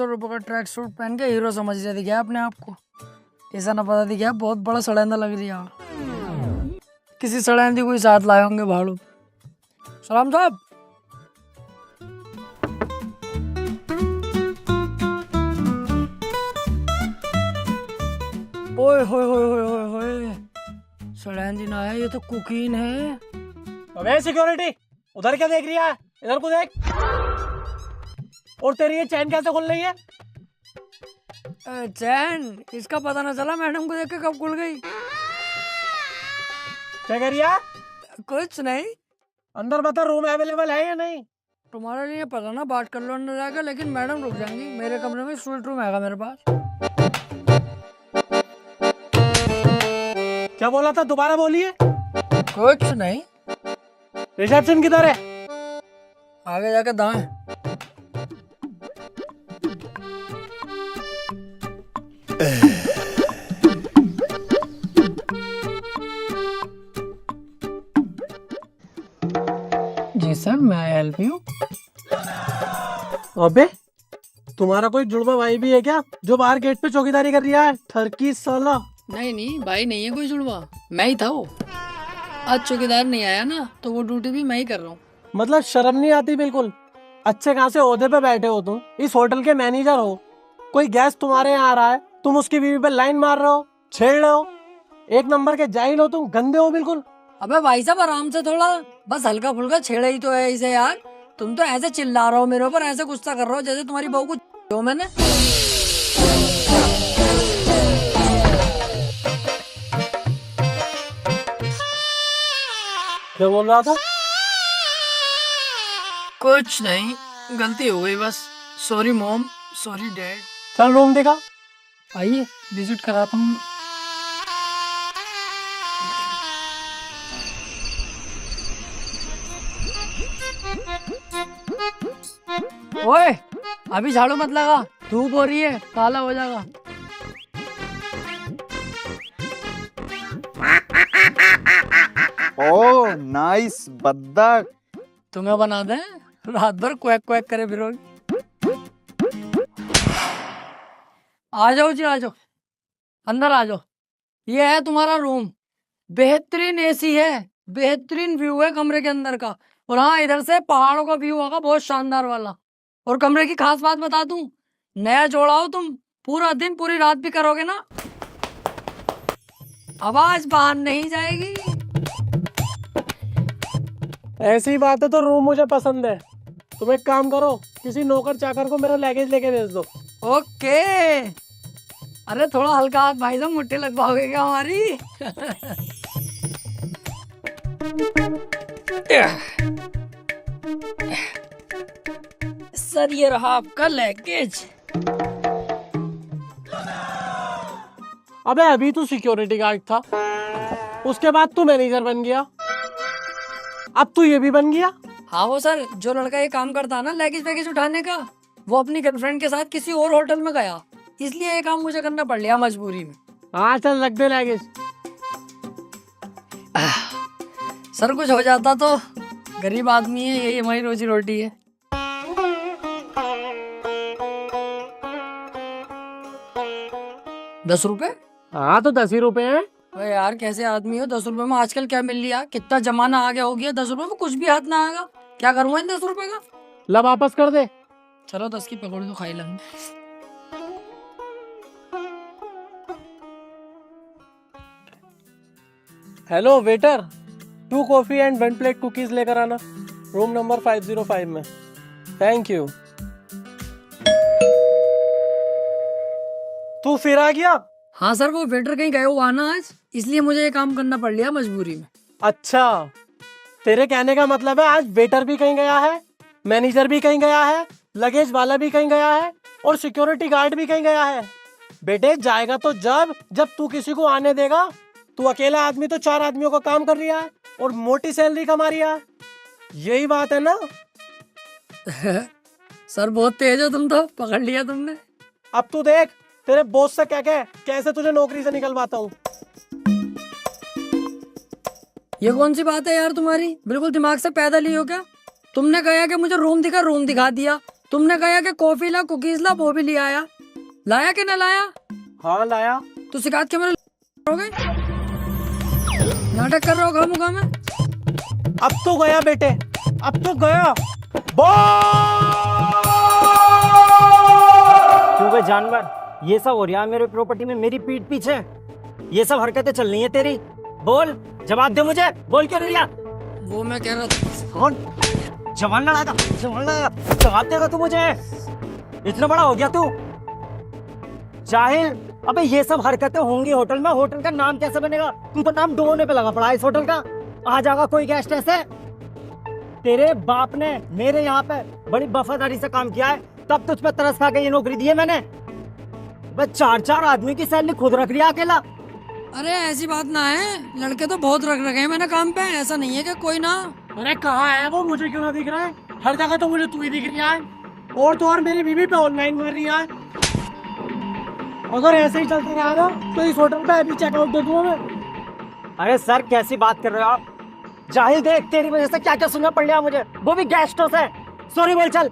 ₹500 का track suit पहन के हीरो समझ रहे दिखा अपने आप को। ऐसा ना पता दिखा बहुत बड़ा सड़ेंदा लग रही है। किसी सड़ेंदी कोई साथ लाए होंगे भाड़ू। सलाम साहब। ओए होए होए होए होए होए, सड़ेंदी ना है, ये तो कुकीन है। अबे सिक्योरिटी, उधर क्या देख रही है? इधर को देख। और तेरी ये चैन कैसे खुल रही है? चैन इसका पता ना चला, मैडम को देख के कब खुल गई। क्या कर रही है? कुछ नहीं। अंदर बता, रूम अवेलेबल है या नहीं? तुम्हारे लिए पता ना, बात कर लो अंदर जाकर, लेकिन मैडम रुक जाएंगी। मेरे कमरे में स्वीट रूम है मेरे पास। क्या बोला था, दोबारा बोलिए। कुछ नहीं। रिसेप्शन किधर है? आगे जाके दाएं। जी सर, मैं हेल्प यू। अबे तुम्हारा कोई जुड़वा भाई भी है क्या, जो बाहर गेट पे चौकीदारी कर रहा है? ठरकी साला। नहीं भाई नहीं है कोई जुड़वा, मैं ही था वो। आज चौकीदार नहीं आया ना, तो वो ड्यूटी भी मैं ही कर रहा हूँ। मतलब शर्म नहीं आती बिल्कुल? अच्छे खासे ओहदे पे बैठे हो तुम, इस होटल के मैनेजर हो। कोई गेस्ट तुम्हारे यहाँ आ रहा है, तुम उसकी बीवी पे लाइन मार रहे हो, छेड़ रहे हो। एक नंबर के जाहिल हो तुम, गंदे हो बिल्कुल। अबे भाई साहब आराम से थोड़ा, बस हल्का फुल्का छेड़ा ही तो है इसे यार। तुम तो ऐसे चिल्ला रहे हो मेरे ऊपर, ऐसे गुस्सा कर रहे हो जैसे तुम्हारी बहू को जो मैंने। क्या बोल रहा था? कुछ नहीं, गलती हो गई बस। Sorry mom, sorry dad. चल रूम दिखा। आइए विजिट कराता हूँ। ओए अभी झाड़ू मत लगा, धूप हो रही है, काला हो जाएगा। ओह नाइस बद्दक। तुम्हें बना दे, रात भर क्वैक क्वैक करे फिरोगी। आ जाओ जी, आ जाओ, अंदर आ जाओ। ये है तुम्हारा रूम। बेहतरीन एसी है, बेहतरीन व्यू है कमरे के अंदर का। और हाँ, इधर से पहाड़ों का व्यू होगा बहुत शानदार वाला। और कमरे की खास बात बता दूं, नया जोड़ा हो तुम, पूरा दिन पूरी रात भी करोगे ना, आवाज बाहर नहीं जाएगी। ऐसी बात है तो रूम मुझे पसंद है। तुम एक काम करो, किसी नौकर चाकर को मेरा लगेज लेके भेज दो। ओके। अरे थोड़ा हल्का हाथ भाई साहब, मुट्ठी लगवाओगे क्या हमारी? सर ये रहा आपका लगेज। अबे अभी तू सिक्योरिटी गार्ड था, उसके बाद तू मैनेजर बन गया, अब तू ये भी बन गया। हाँ वो सर, जो लड़का ये काम करता है ना लगेज वैगेज उठाने का, वो अपनी गर्लफ्रेंड के साथ किसी और होटल में गया, इसलिए ये काम मुझे करना पड़ लिया मजबूरी में। हाँ चल लग दे लगेज। सर कुछ हो जाता तो, गरीब आदमी है, यही हमारी रोजी रोटी है। ₹10? हाँ तो 10 ही रुपए हैं। अरे यार कैसे आदमी हो, ₹10 में आजकल क्या मिल लिया? कितना जमाना आ गया हो गया, ₹10 में कुछ भी हाथ ना आएगा। क्या करूँगा इन ₹10 का? ला वापस कर दे। चलो 10 की पकौड़ी तो खाई लेंगे। Hello waiter, 2 coffee and 1 plate cookies लेकर आना, रूम नंबर 505 में। Thank you. तू फिर आ गया? हाँ सर, वो वेटर कहीं गए हुआ ना आज, इसलिए मुझे ये काम करना पड़ लिया मजबूरी में। अच्छा, तेरे कहने का मतलब है आज वेटर भी कहीं गया है, मैनेजर भी कहीं गया है, लगेज वाला भी कहीं गया है, और सिक्योरिटी गार्ड भी कहीं गया है। बेटे जाएगा तो जब तू किसी को आने देगा। तू अकेला आदमी तो 4 आदमियों का काम कर रहा है और मोटी सैलरी कमा रहा है, यही बात है ना? सर बहुत तेज हो तुम तो, पकड़ लिया तुमने। अब तू देख, तेरे बॉस से कह के कैसे तुझे नौकरी से निकलवाता हूँ। ये कौन सी बात है यार तुम्हारी, बिल्कुल दिमाग से पैदल ही हो क्या? तुमने कहा कि मुझे रूम दिखा, रूम दिखा दिया, तुमने कहा कि कॉफी ला कुकीज ला, वो भी ले आया। लाया कि ना लाया? हाँ लाया। तो शिकायत के मेरे हो गए, नाटक कर रहे हो खामोखा में। अब तो गया बेटे, अब तो गया। क्यों बे जानवर, ये सब हो रहा है मेरे प्रॉपर्टी में मेरी पीठ पीछे? ये सब हरकतें चल रही है तेरी? बोल, जवाब दे मुझे, बोल क्यों नहीं रहा? वो मैं कह रहा था। कौन जवान लड़ाएगा? जवान लड़ाएगा, जवाब देगा तू मुझे? इतना बड़ा हो गया तू जाहिल। अबे ये सब हरकतें होंगी होटल में, होटल का नाम कैसे बनेगा? तू तो नाम डोने पे लगा पड़ा है इस होटल का। आ जाएगा कोई गेस्ट ऐसे? तेरे बाप ने मेरे यहाँ पे बड़ी वफादारी से काम किया है, तब तुझ पे तरस खा के ये नौकरी दी है मैंने। बस 4-4 आदमी की सैलरी खुद रख लिया अकेला। अरे ऐसी बात ना है, लड़के तो बहुत रख रखे हैं मैंने काम पे, ऐसा नहीं है कि कोई ना। अरे कहाँ है वो, मुझे क्यों ना दिख रहा है? हर जगह तो मुझे तू ही दिख रहा है, और तो और मेरी बीवी पे ऑनलाइन मार रही है। अगर ऐसे ही चलते रहा ना तो इस होटल पे अभी चेकआउट दे दूंगा मैं। अरे सर कैसी बात कर रहे हो आप? जाहिल देख, तेरी वजह से क्या क्या सुनना पड़ रहा मुझे, वो भी गेस्टों से। सॉरी बोल चल।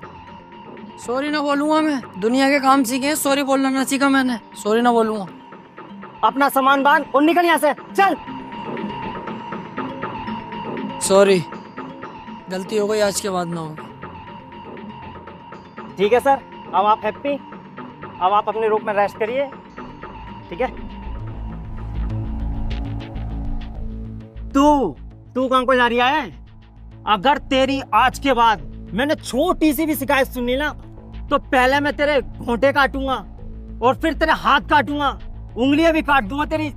सॉरी ना बोलूंगा मैं, दुनिया के काम सीखे, सॉरी बोलना ना सीखा मैंने, सॉरी ना बोलूंगा। अपना सामान बांध और निकल यहाँ से, चल। सॉरी, गलती हो गई, आज के बाद ना होगी। ठीक है सर, अब आप हैप्पी? अब आप अपने रूम में रेस्ट करिए, ठीक है? तू कहाँ को जा रही है? अगर तेरी आज के बाद मैंने छोटी सी भी शिकायत सुनी ना, तो पहले मैं तेरे घोंटे काटूंगा और फिर तेरे हाथ काटूंगा, उंगलियां भी काट दूंगा तेरी।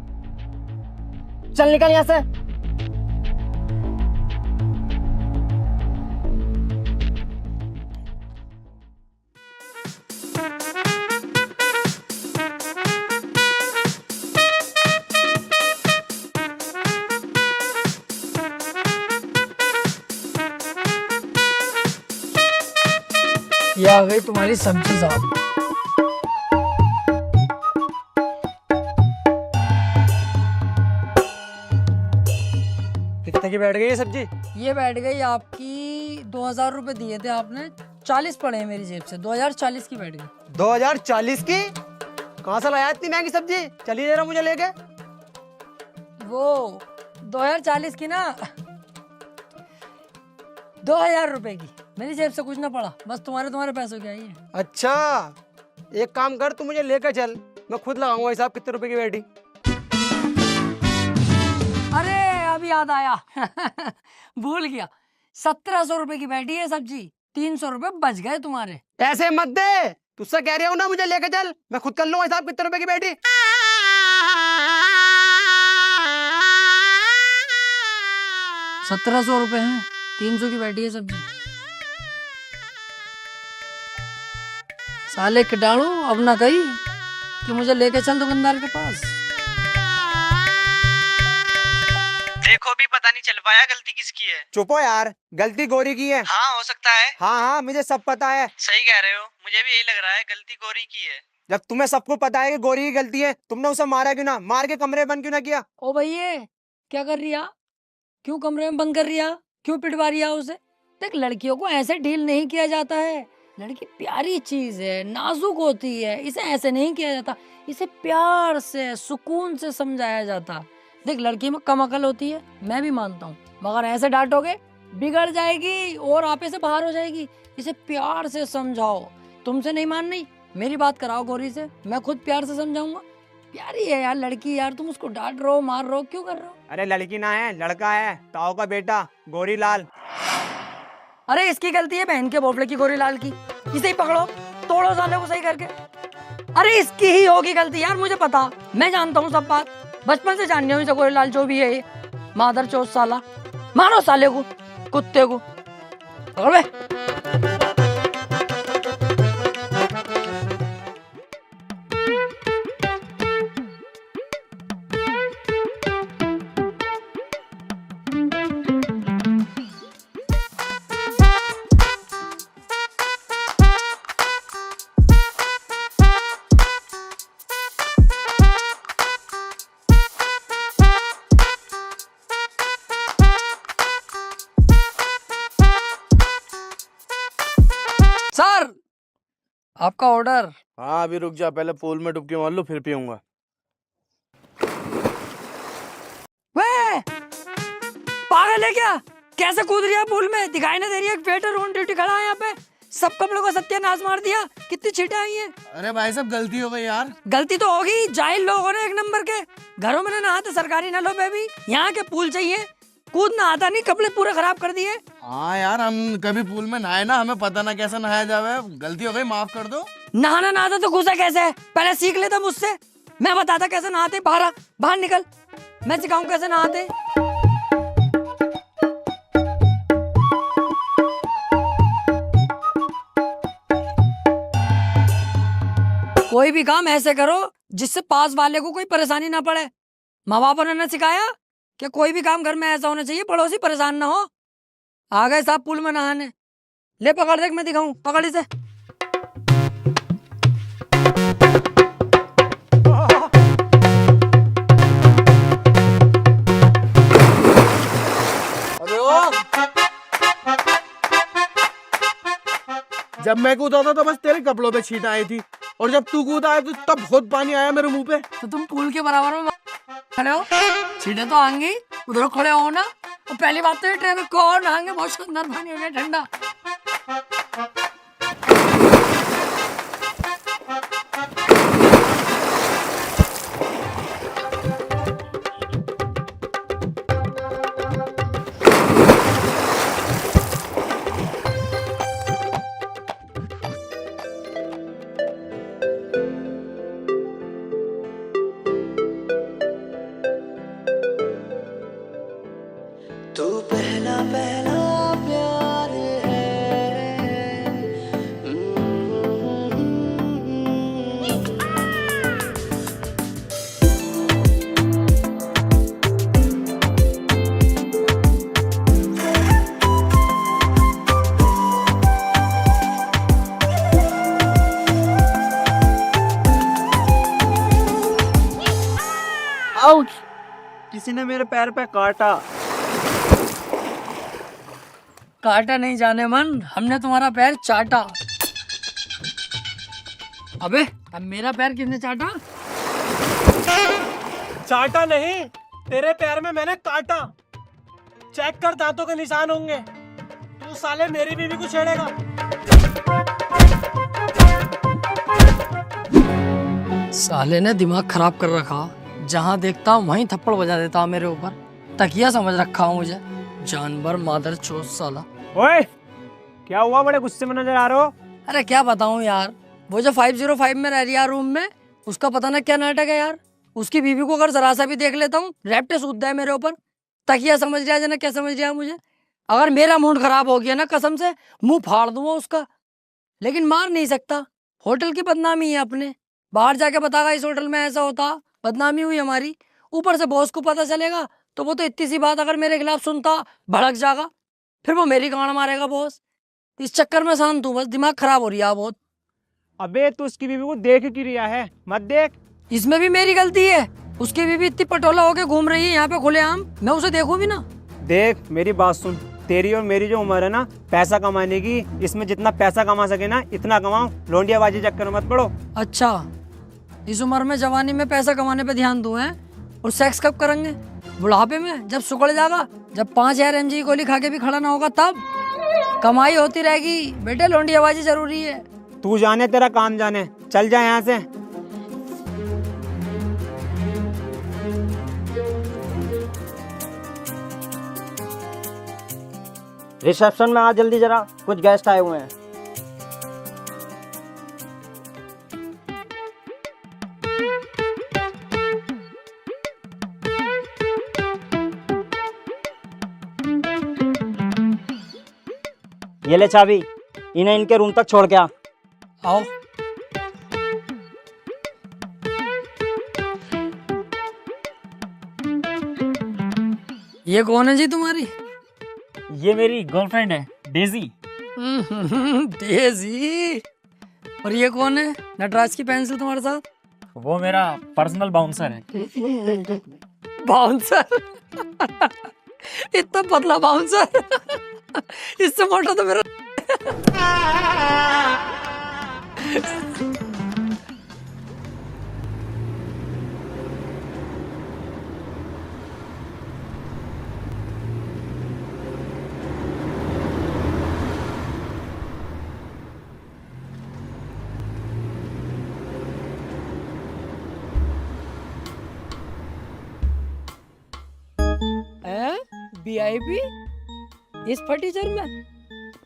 चल निकल यहाँ से। ये आ गई तुम्हारी सब्जी साहब। कितने की बैठ गई ये सब्जी? ये बैठ गई आपकी 2000 रुपए दिए थे आपने, 40 पड़े हैं मेरी जेब से, 2040 की बैठ गई। 2040 की? कहाँ से लाया इतनी महंगी सब्जी? चलिए जरा मुझे लेके। वो 2040 की ना, 2000 रुपए की, मेरी जेब से कुछ ना पड़ा, बस तुम्हारे पैसों की आई है। अच्छा, एक काम कर, तू मुझे लेकर चल, मैं खुद लगाऊंगा हिसाब कितने रुपए की बैठी। अरे अभी याद आया भूल गया, 1700 रुपए की बैठी है सब्जी, 300 रुपए बच गए तुम्हारे। ऐसे मत दे, तुझसे कह रहा हूँ ना मुझे लेकर चल, मैं खुद कर लूंगा हिसाब कितने रुपए की बैठी। 1700 रुपए हैं, 300 की बैठी है सब्जी। साले कीटाणु अब ना कही कि मुझे लेके चल दुकानदार के पास। देखो भी पता नहीं चल पाया गलती किसकी है। चुप हो यार, गलती गोरी की है। हाँ हो सकता है। हाँ मुझे सब पता है। सही कह रहे हो, मुझे भी यही लग रहा है गलती गोरी की है। जब तुम्हें सबको पता है कि गोरी की गलती है, तुमने उसे मारा क्यों ना? मार के कमरे बंद क्यों ना किया? ओ भैया क्या कर रही है? क्यों कमरे में बंद कर रही है? क्यों पिटवा रही है उसे? देख, लड़कियों को ऐसे डील नहीं किया जाता है, लड़की प्यारी चीज है, नाजुक होती है, इसे ऐसे नहीं किया जाता, इसे प्यार से सुकून से समझाया जाता। देख, लड़की में कम अकल होती है, मैं भी मानता हूँ, मगर ऐसे डांटोगे बिगड़ जाएगी और आपे से बाहर हो जाएगी। इसे प्यार से समझाओ, तुमसे नहीं मान रही, मेरी बात कराओ गौरी से, मैं खुद प्यार से समझाऊंगा। प्यारी है यार लड़की, यार तुम उसको डांट रहे हो, मार रहे हो, क्यों कर रहे हो? अरे लड़की ना है, लड़का है, ताऊ का बेटा गोरी लाल। अरे इसकी गलती है बहन के बोफले की, गोरी लाल की। इसे ही पकड़ो, तोड़ो साले को सही करके। अरे इसकी ही होगी गलती यार, मुझे पता, मैं जानता हूँ सब बात, बचपन से जाननी हूँ इसे, गोरी लाल जो भी है ये मादर चौथ साला। मारो साले को, कुत्ते को, पकड़ बे। आपका ऑर्डर। हाँ अभी रुक जा, पहले पूल में डुबकी मार लूं फिर पीऊंगा। वे पागल है क्या? कैसे कूद रही है पूल में? दिखाई ना दे रही है? एक वेटर ऑन ड्यूटी खड़ा है यहाँ पे, सब कपड़ों का सत्यानाश मार दिया। कितनी छींटे आई हैं। अरे भाई साहब गलती हो गई यार। गलती तो होगी, जाहिल लोग हो रहे एक नंबर के। घरों में नहाते सरकारी नलों पे भी, यहाँ के पूल चाहिए। कूदना आता नहीं, कपड़े पूरे खराब कर दिए। हाँ यार हम कभी पूल में नहाए ना, हमें पता ना कैसे नहाया जावे। गलती हो गई, माफ कर दो। नहाना ना आता तो घुसा कैसे? पहले सीख लेता मुझसे, मैं बताता कैसे नहाते। बाहर बाहर निकल, मैं सिखाऊं कैसे नहाते। कोई भी काम ऐसे करो जिससे पास वाले को कोई परेशानी ना पड़े। माँ बापों ने ना सिखाया कि कोई भी काम घर में ऐसा होना चाहिए पड़ोसी परेशान ना हो। आ गए साहब पूल में नहाने। ले पकड़, देख मैं दिखाऊं, पकड़ इसे। अबे ओ, जब मैं कूदा था तो बस तेरे कपड़ों पे छींट आई थी, और जब तू कूदा है तो तब बहुत पानी आया मेरे मुंह पे। तो तुम पूल के बराबर में खड़े हो, छींटे तो आएंगी। उधर खड़े हो ना। और पहली बात तो ये ट्रेन में कौन नहाएंगे, बहुत शानदार पानी हो गया ठंडा। तू पहला पहला प्यार है। आउच! किसी ने मेरे पैर पे काटा। काटा नहीं जाने मन, हमने तुम्हारा पैर चाटा। अबे अब मेरा पैर किसने चाटा? चाटा नहीं, तेरे पैर में मैंने काटा। चेक कर, दांतों के निशान होंगे। तू साले मेरी बीवी को छेड़ेगा। साले ने दिमाग खराब कर रखा, जहाँ देखता हूँ वहीं थप्पड़ बजा देता हूँ मेरे ऊपर। तकिया समझ रखा हूँ मुझे, जानवर मादर चोद साला। ओए, क्या हुआ? बड़े गुस्से में नजर आ रहे हो। अरे क्या बताऊँ यार, वो जो 505 में रह रही है रूम में, उसका पता ना क्या नाटक है यार। उसकी बीवी को अगर जरा सा भी देख लेता हूँ, रैप्टे सूद है मेरे ऊपर। तकिया समझ रहा है ना, क्या समझ रहा है मुझे। अगर मेरा मूड खराब हो गया ना, कसम से मुंह फाड़ दूंगा उसका, लेकिन मार नहीं सकता। होटल की बदनामी है अपने। बाहर जाके बतागा इस होटल में ऐसा होता, बदनामी हुई हमारी। ऊपर से बॉस को पता चलेगा तो वो तो इतनी सी बात अगर मेरे खिलाफ सुनता, भड़क जाएगा, फिर वो मेरी गांड मारेगा बॉस। इस चक्कर में शांत हूँ, बस दिमाग खराब हो रही है बहुत। अबे तू उसकी बीवी को देख क्यों रिया है? मत देख। इसमें भी मेरी गलती है। उसकी बीवी इतनी पटोला होके घूम रही है यहाँ पे खुलेआम, मैं उसे देखूं भी ना। देख मेरी बात सुन, तेरी और मेरी जो उम्र है ना पैसा कमाने की, इसमें जितना पैसा कमा सके ना इतना कमाओ। लौंडियाबाजी चक्कर में मत पड़ो। अच्छा, इस उम्र में जवानी में पैसा कमाने पे ध्यान दूं हैं? और सेक्स कब करेंगे? बुढ़ापे में, जब सुकड़ जाएगा, जब 5000 mg की गोली खा के भी खड़ा ना होगा तब। कमाई होती रहेगी बेटे, लौंडियाबाजी जरूरी है। तू जाने तेरा काम जाने, चल जा यहाँ से। रिसेप्शन में आ जल्दी जरा, कुछ गेस्ट आए हुए हैं। ये ले चाबी, इन्हें इनके रूम तक छोड़ के आ। आओ। ये कौन है जी तुम्हारी? ये मेरी गर्लफ्रेंड है डेजी। डेजी। और ये कौन है नटराज की पेंसिल तुम्हारे साथ? वो मेरा पर्सनल बाउंसर है। बाउंसर? इतना पतला बाउंसर? इससे मोटा तो मेरा। VIP इस फर्नीचर में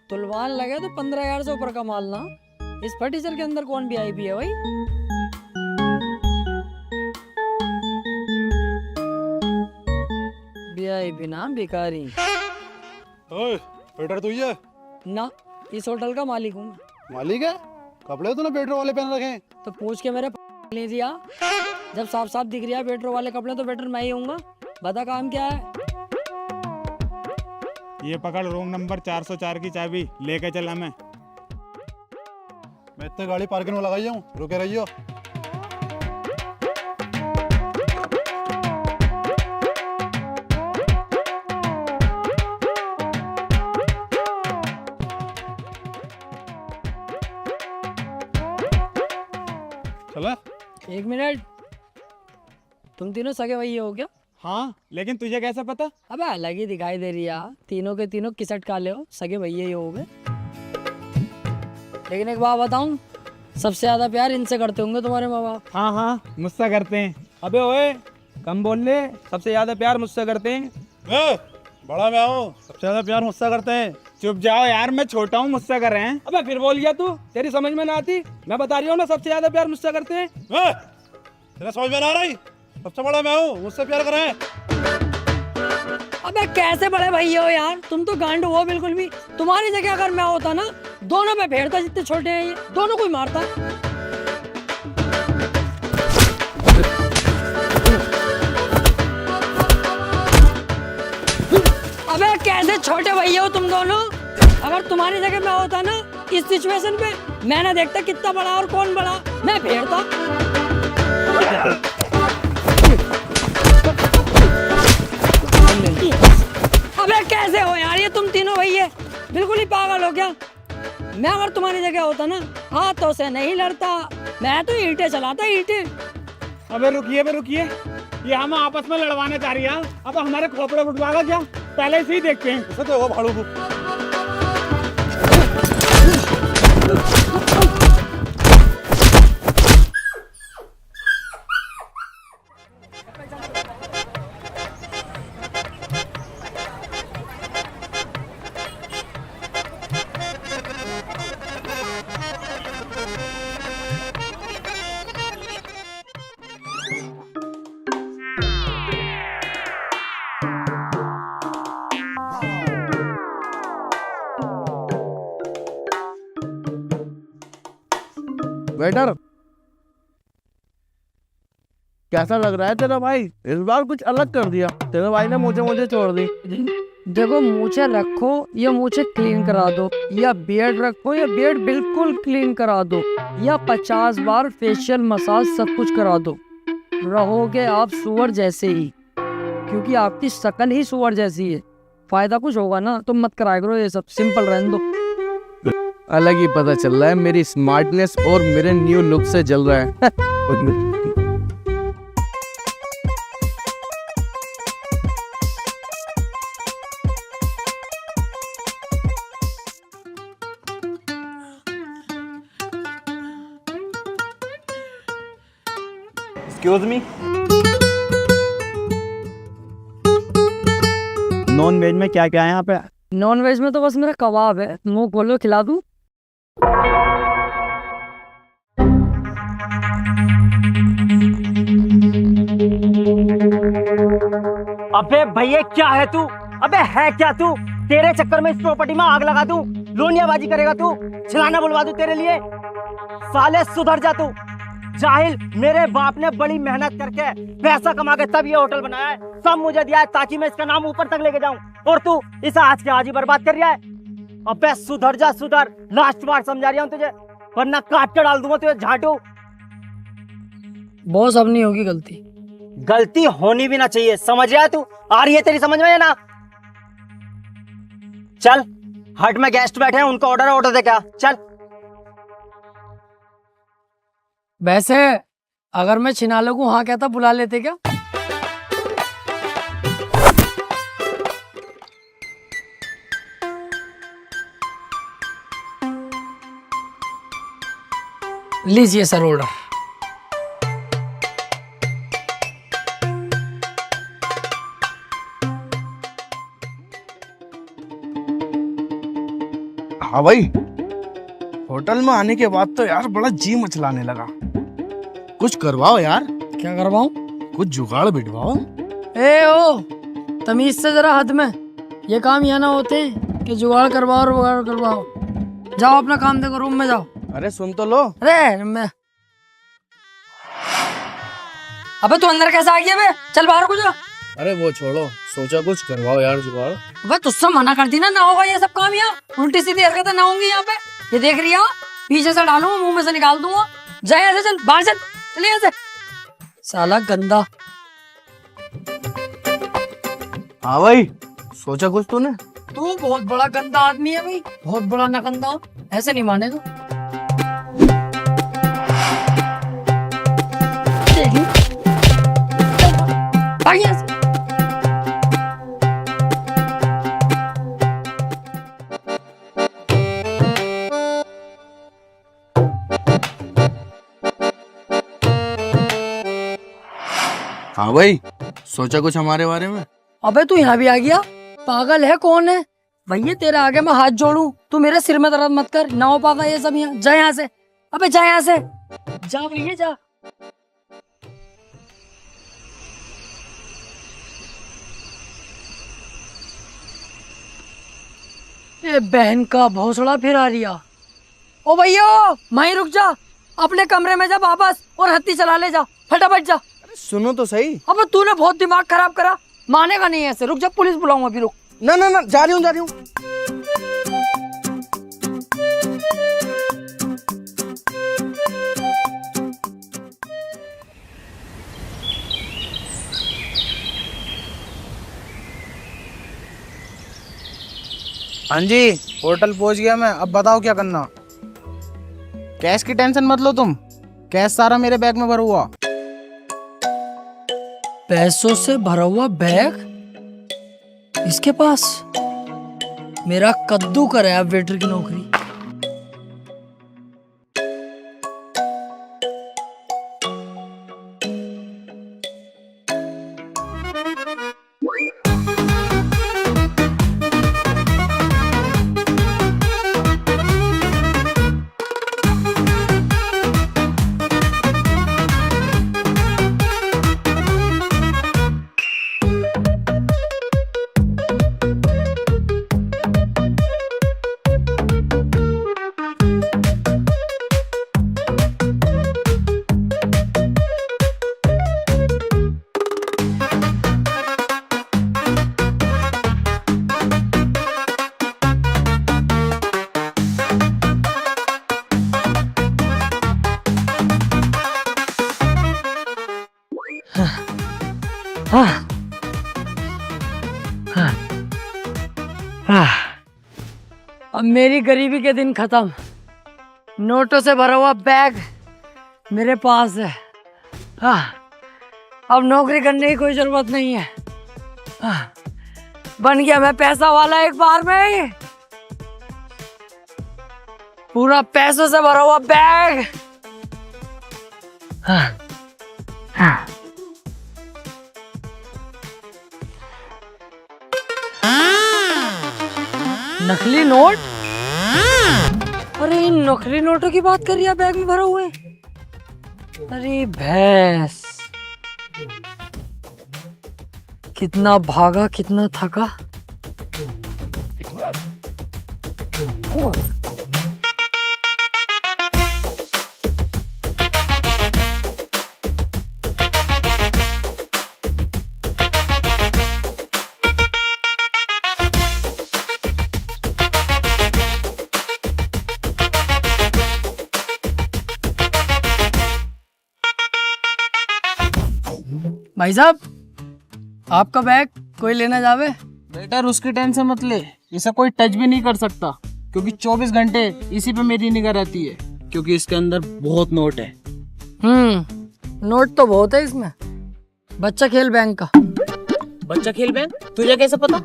तुलवान लगे तो 15,000 से ऊपर का माल ना। इस फर्नीचर के अंदर कौन VIP है भाई? VIP ना भिखारी। ओए, वेटर तू ही है? ना, इस होटल का मालिक हूँ। मालिक है? कपड़े तूने वेटर वाले पहन रखे हैं। तो पूछ के मेरे ले दिया। जब साफ साफ दिख रहा है वेटर वाले कपड़े तो वेटर मैं ही हूँगा। बता काम क्या है? ये पकड़ रूम नंबर 404 की चाबी लेके चल हमें। मैं इतने गाड़ी पार्किंग में लगाई हूँ, रुके रहियो। चला? एक मिनट, तुम तीनों सगे भैया हो क्या? हाँ, लेकिन तुझे कैसे पता? अबे अलग ही दिखाई दे रही है यार। तीनों के तीनों किसट काले हो, सगे भैया ही हो गए। लेकिन एक बात बताऊं, सबसे ज्यादा प्यार इनसे करते होंगे तुम्हारे माँ बाप। हाँ हाँ, मुझसे करते हैं। अबे ओए, कम बोल ले, सबसे ज्यादा प्यार मुझसे करते हैं। बड़ा मैं हूँ, सबसे ज्यादा प्यार मुझसे करते हैं। चुप जाओ यार, मैं छोटा हूँ, मुझसे कर रहे हैं। अबे फिर बोल गया तू, तेरी समझ में ना आती। मैं बता रही हूँ ना, सबसे ज्यादा प्यार मुझसे करते हैं। तेरा समझ में ना आ रही? सबसे बड़ा मैं हूँ, मुझसे प्यार करें। अबे कैसे बड़े भैया हो यार, तुम तो गांड हो बिल्कुल भी। तुम्हारी जगह अगर मैं होता ना, दोनों पे फेरता। जितने छोटे हैं ये दोनों को ही मारता। अबे कैसे छोटे भैया हो तुम दोनों। अगर तुम्हारी जगह मैं होता ना, इस सिचुएशन पे मैं ना देखता कितना बड़ा और कौन बड़ा, मैं फेरता। अबे कैसे हो यार ये तुम तीनों भैया, बिल्कुल ही पागल हो क्या? मैं अगर तुम्हारी जगह होता ना, हाथों से नहीं लड़ता, मैं तो ईंटें चलाता, ईंटें। अबे रुकिए, ये हम आपस में लड़वाने चाह रही है। अब हमारे खोपड़े फुटवागा क्या? पहले से ही देखते हैं। इसे देखो भाड़ू को। वेटर, कैसा लग रहा है तेरा भाई? इस बार कुछ अलग कर दिया। तेरे भाई ने मुझे छोड़ दी। देखो, मूछें रखो या मूछें क्लीन करा दो, या बियर्ड रखो या बियर्ड बिल्कुल क्लीन करा दो, या 50 बार फेशियल मसाज सब कुछ करा दो, रहोगे आप सुअर जैसे ही। क्योंकि आपकी शक्ल ही सुअर जैसी है। फायदा कुछ होगा ना, तुम मत कराया करो ये सब, सिंपल रहने दो। अलग ही पता चल रहा है मेरी स्मार्टनेस और मेरे न्यू लुक से जल रहा है। एक्सक्यूज मी, नॉन वेज में क्या क्या है यहाँ पे? नॉन वेज में तो बस मेरा कबाब है, मुंह खोलो खिला दूं। अबे भैया क्या है तू? अबे है क्या तू? तेरे चक्कर में इस प्रॉपर्टी में आग लगा दूं, लोनियाबाजी करेगा तू, छिलाना बुलवा दूं तेरे लिए। साले सुधर जा तू जाहिल। मेरे बाप ने बड़ी मेहनत करके पैसा कमा के तब ये होटल बनाया है, सब मुझे दिया है ताकि मैं इसका नाम ऊपर तक लेके जाऊं, और तू इसे आज के आज ही बर्बाद कर रहा है। अबे सुधर जा सुधर, लास्ट बार समझा रहा हूं तुझे, वरना काट के डाल दूंगा तुझे झाटू। बॉस अब नहीं होगी गलती। गलती होनी भी ना चाहिए, समझ रहा है तू? आ रही है तेरी समझ में ना? चल हट में गेस्ट बैठे हैं, उनका ऑर्डर दे क्या, चल। वैसे अगर मैं छिनाले को हाँ कहता बुला लेते क्या? लीजिए सर ऑर्डर। हाँ भाई, होटल में आने के बाद तो यार बड़ा जी मचलाने लगा। कुछ करवाओ यार। क्या करवाऊं? कुछ जुगाड़ बिठवाओ। ए ओ, तमीज से जरा हद में। ये काम यहाँ ना होते कि जुगाड़ करवाओ और वगाड़ करवाओ। जाओ अपना काम देखो, रूम में जाओ। अरे सुन तो लो। अरे मैं अबे तू अंदर कैसे आ गया बे? चल बाहर को जा। अरे वो छोड़ो, सोचा कुछ करवाओ यार जुगाड़। अबे तुझसे मना कर दी ना होगा ये सब काम यहाँ। उल्टी सीधी हरकतें ना होंगी यहाँ पे। ये देख रही हो, पीछे से डालूंगा, मुंह में से निकाल दूंगा। जा यहाँ से, चल बाहर चल, चल यहाँ से। साला गंदा। हाँ भाई, सोचा कुछ तूने? तू बहुत बड़ा गंदा आदमी है भाई, बहुत बड़ा नगंदा। ऐसे नहीं मानेगा। भाग यहाँ से। हाँ भाई, सोचा कुछ हमारे बारे में? अबे तू यहाँ भी आ गया? पागल है कौन है भैया? तेरे आगे मैं हाथ जोड़ूं, तू मेरे सिर में दर्द मत कर। ना हो पागा ये सब यहाँ। जा यहाँ से। अबे जा यहाँ से, जा भैया जा। ये बहन का भोसड़ा फिर आ रिया। ओ भैया वहीं रुक जा, अपने कमरे में जा वापस और हत्ती चला ले जा, फटाफट जा। सुनो तो सही। अब तूने बहुत दिमाग खराब करा, मानेगा नहीं ऐसे। रुक जा, पुलिस बुलाऊंगा अभी, रुक। ना ना ना, जा रही हूँ। हाँ जी, होटल पहुंच गया मैं। अब बताओ क्या करना। कैश की टेंशन मत लो तुम, कैश सारा मेरे बैग में भरा हुआ। पैसों से भरा हुआ बैग इसके पास? मेरा कद्दू कराया वेटर की नौकरी। अब मेरी गरीबी के दिन खत्म। नोटों से भरा हुआ बैग मेरे पास है। अब नौकरी करने की कोई जरूरत नहीं है। बन गया मैं पैसा वाला एक बार में ही। पूरा पैसों से भरा हुआ बैग। नकली नोट? अरे इन नकली नोटों की बात कर रही है बैग में भरा हुए? अरे भैंस, कितना भागा कितना थका। भाई साहब, आपका बैग कोई लेना जावे? बेटर उसकी टेंशन मत ले, इसे कोई टच भी नहीं कर सकता, क्योंकि 24 घंटे इसी पे मेरी निगाह रहती है, क्योंकि इसके अंदर बहुत नोट है। नोट तो बहुत है इसमें। बच्चा खेल बैंक का। बच्चा खेल बैंक, तुझे कैसे पता?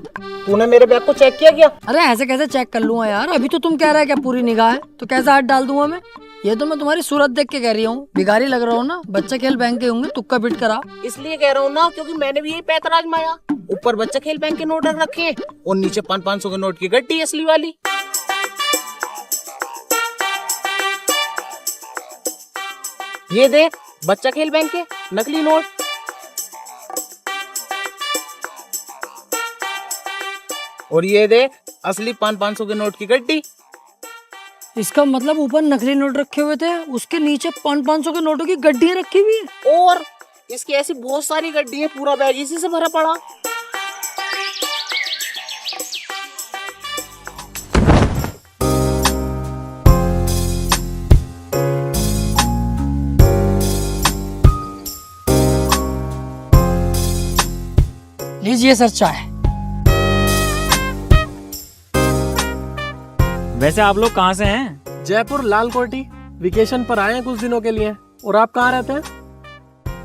तूने मेरे बैग को चेक किया क्या? अरे ऐसे कैसे चेक कर लूंगा यार, अभी तो तुम कह रहे हैं क्या पूरी निगाह है, तो कैसा हाथ डाल दूंगा मैं? ये तो मैं तुम्हारी सूरत देख के कह रही हूँ, भिखारी लग रहा हूँ ना। बच्चा खेल बैंक के होंगे, तुक्का फिट करा। इसलिए कह रहा हूँ ना, क्योंकि मैंने भी यही पैतरा आजमाया। ऊपर बच्चा खेल बैंक के नोट रख रखे हैं और नीचे 500 के नोट की गड्डी असली वाली। ये देख, बच्चा खेल बैंक के नकली नोट। और ये देख, असली 500 के नोट की गड्डी। इसका मतलब ऊपर नकली नोट रखे हुए थे, उसके नीचे 500 के नोटों की गड्डियां रखी हुई है। और इसकी ऐसी बहुत सारी गड्डी है, पूरा बैग इसी से भरा पड़ा। लीजिए सर चाय। वैसे आप लोग कहाँ से हैं? जयपुर लाल कोठी वेकेशन पर आए हैं कुछ दिनों के लिए। और आप कहाँ रहते हैं?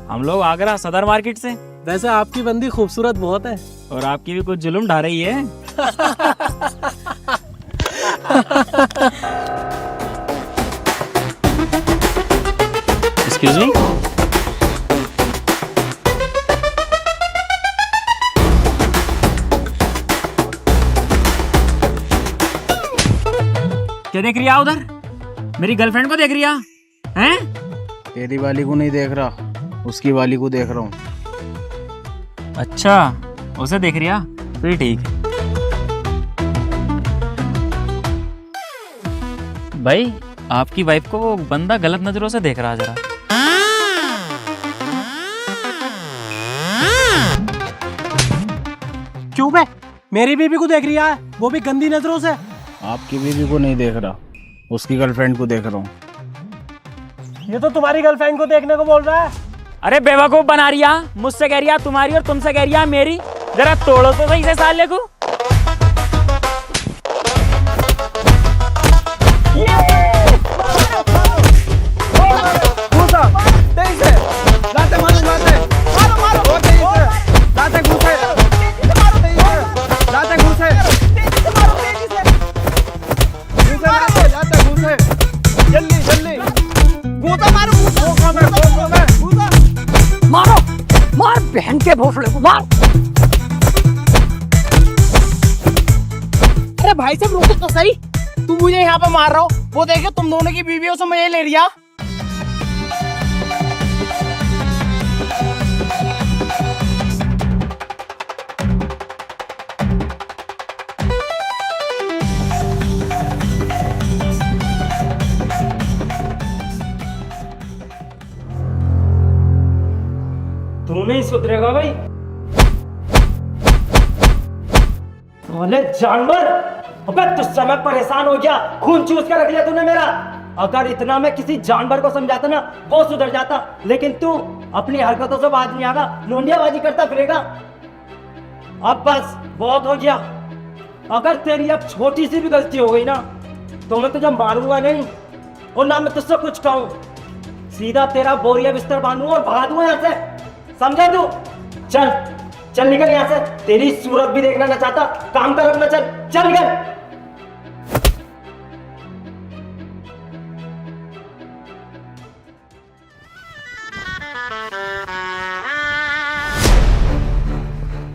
हम लोग आगरा सदर मार्केट से। वैसे आपकी बंदी खूबसूरत बहुत है। और आपकी भी कुछ जुल्म ढा रही है। Excuse me. क्या देख रही है उधर? मेरी गर्लफ्रेंड को देख रही है? तेरी वाली को नहीं देख रहा, उसकी वाली को देख रहा हूँ। अच्छा, उसे देख रही है, फिर ठीक है। भाई, आपकी वाइफ को वो बंदा गलत नजरों से देख रहा है जरा। क्यों बे? मेरी बीबी को देख रही है, वो भी गंदी नजरों से। आपकी बीवी को नहीं देख रहा, उसकी गर्लफ्रेंड को देख रहा हूँ। ये तो तुम्हारी गर्लफ्रेंड को देखने को बोल रहा है। अरे बेवकूफ बना रही है, मुझसे कह रही है तुम्हारी और तुमसे कह रही है मेरी। जरा तोड़ो तो सही से साले को। मारो, मार बहन के भोसले को मार। अरे भाई साहब रुको तो सही, तुम मुझे यहाँ पे मार रहे हो, वो देखो तुम दोनों की बीवियों से मजे ले रिया। तू नहीं सुधरेगा भाई। बोले जानवर, अबे तुझसे मैं परेशान हो गया, खून चूस के रख लिया तूने मेरा। अगर इतना मैं किसी जानवर को समझाता ना, वो सुधर जाता, लेकिन तू अपनी हरकतों से बाज नहीं आगा, लोंडियाबाजी करता फिरेगा। अब बस बहुत हो गया। अगर तेरी अब छोटी सी भी गलती हो गई ना, तो मैं तुझे मारूंगा नहीं और ना मैं तुझसे कुछ कहूँ। सीधा तेरा बोरिया बिस्तर बांधूंगा और भगा दूंगा यहाँ से, समझा तू? चल चल निकल यहाँ से, तेरी सूरत भी देखना ना चाहता, काम कर अपना, चल चल निकल।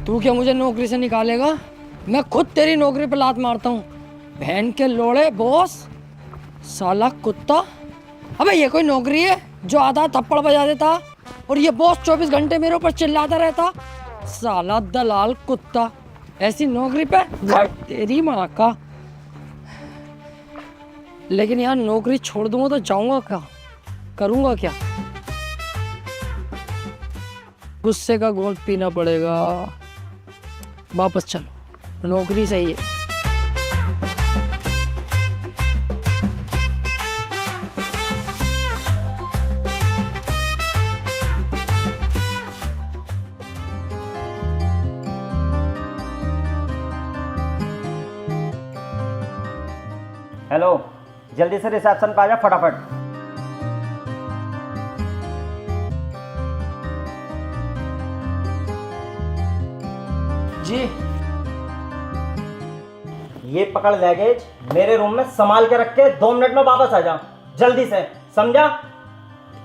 तू क्या मुझे नौकरी से निकालेगा? मैं खुद तेरी नौकरी पे लात मारता हूँ। बहन के लोड़े बॉस, साला कुत्ता। अबे ये कोई नौकरी है जो आधा थप्पड़ बजा देता और ये बॉस 24 घंटे मेरे ऊपर चिल्लाता रहता? साला दलाल कुत्ता, ऐसी नौकरी पे तेरी माँ का। लेकिन यार नौकरी छोड़ दूंगा तो जाऊंगा क्या, करूंगा क्या? गुस्से का घोल पीना पड़ेगा। वापस चलो, नौकरी सही है। हेलो, जल्दी से रिसेप्शन पे आ जा फटाफट। जी। ये पकड़ लगेज, मेरे रूम में संभाल के रख के 2 मिनट में वापस आ जा, जल्दी से, समझा?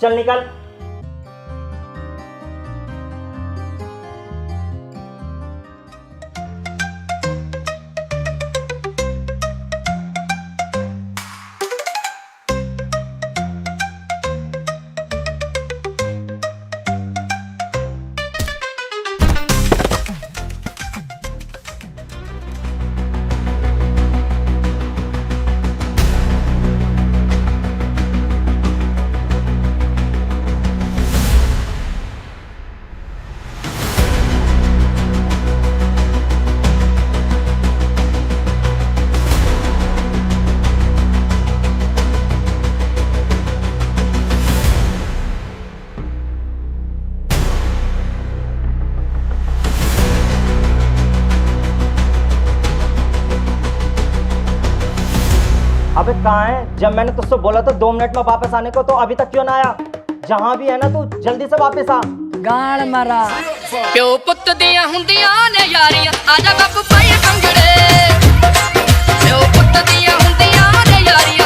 चल निकल। अबे कहाँ है? जब मैंने तुझसे बोला था 2 मिनट में वापस आने को, तो अभी तक क्यों ना आया? जहाँ भी है ना, तू जल्दी से वापस आ। गाड़ मारा प्यो पुੱਤ ਦੀਆਂ ਹੁੰਦੀਆਂ ਨੇ ਯਾਰੀਆਂ ਆ ਜਾ ਗੱਪ ਪਾਏ ਕੰਗੜੇ प्यो पुੱਤ ਦੀਆਂ ਹੁੰਦੀਆਂ ਨੇ ਯਾਰੀਆਂ